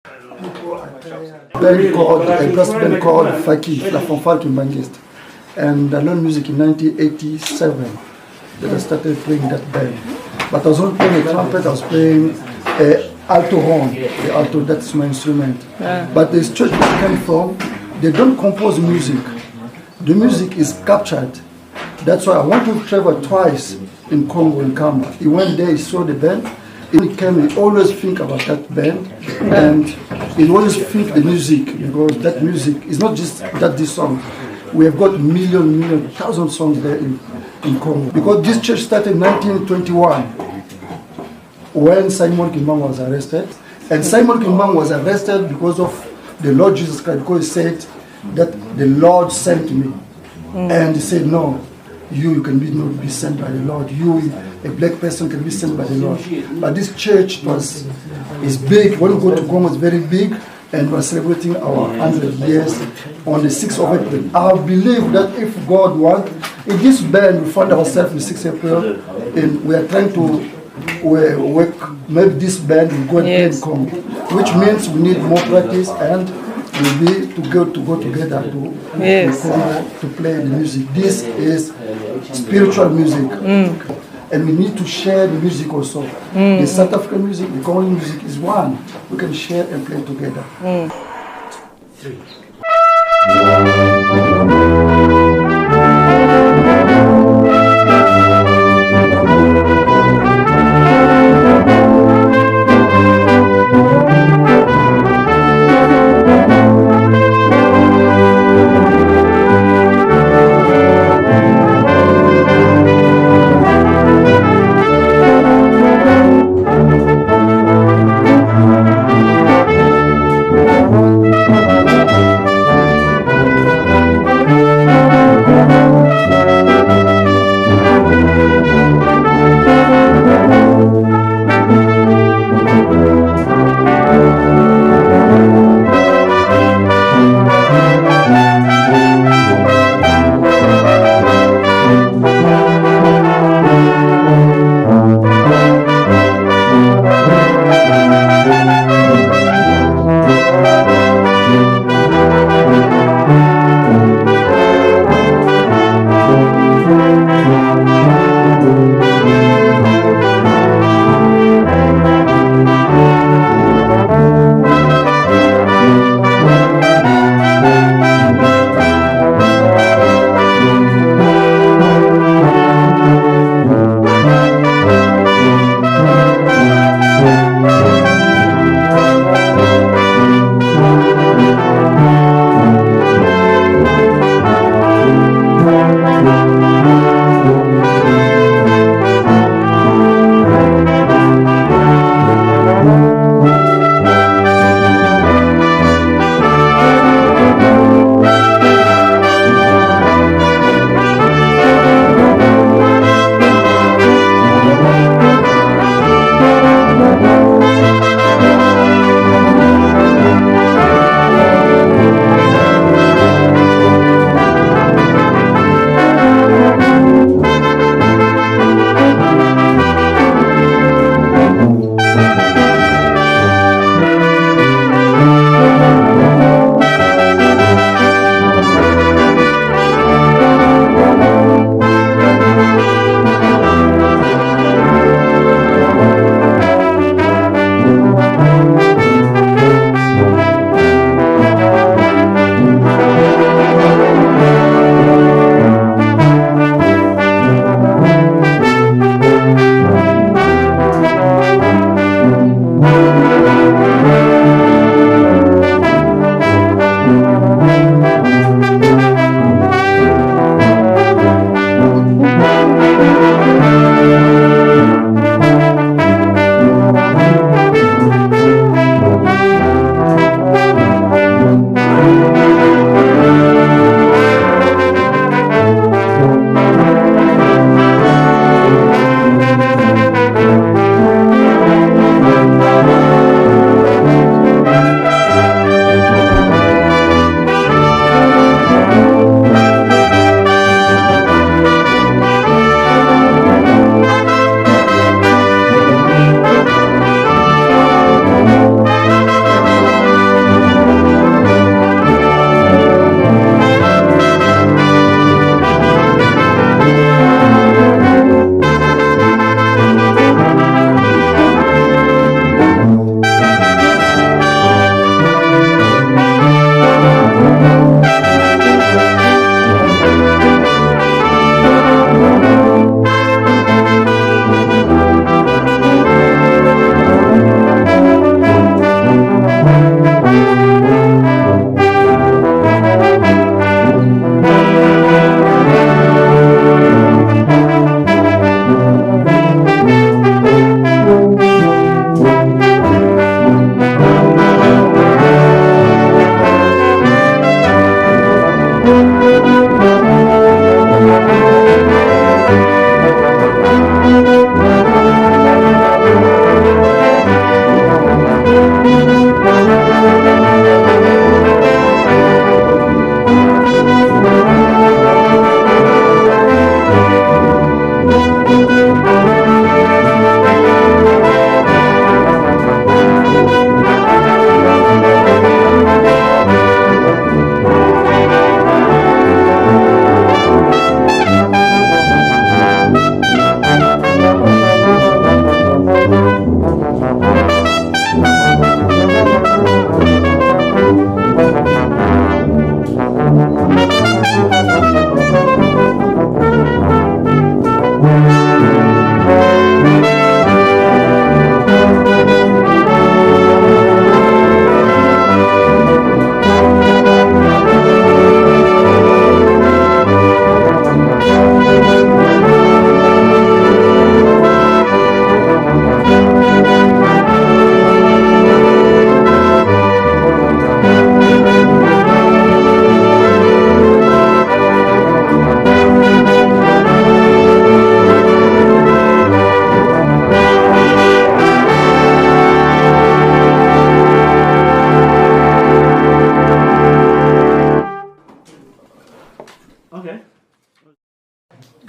A gospel band called Faki, La Fanfare Kimbangiste. And I learned music in 1987 that I started playing that band. But I was not playing a trumpet, I was playing alto horn. The alto, that's my instrument. Yeah. But this church I came from, they don't compose music. The music is captured. That's why I want to travel twice in Congo, in Kamba. He went there, he saw the band. He came, he always think about that band. And he always think the music, because that music is not just that this song. We have got million, thousand songs there in Congo. Because this church started in 1921 when Simon Kimbangu was arrested. And Simon Kimbangu was arrested because of the Lord Jesus Christ, because he said that the Lord sent me. And he said, no, you can not be sent by the Lord. You, a black person, can be sent by the Lord. But this church is big. When we go to Congo, it's very big. And we're celebrating our 100 years on the 6th of April. I believe that if God wants, in this band, we found ourselves on the 6th of April, and we are trying to work, maybe this band will go and play in Congo, which means we need more practice and we'll be to go together to Congo to play the music. This is spiritual music. And we need to share the music also. The South African music, the Congolese music is one. We can share and play together. 3.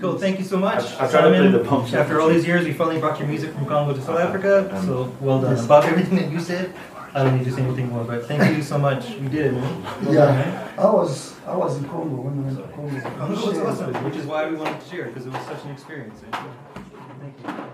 Cool, thank you so much. I've tried to play the pump. After all these years, we finally brought your music from Congo to South Africa, so well done. About everything that you said, I don't need to say anything more, but thank you so much. We did it, man. Well done, man. I was in Congo when we went to Congo. Congo was awesome, which is why we wanted to share it, because it was such an experience. Thank you.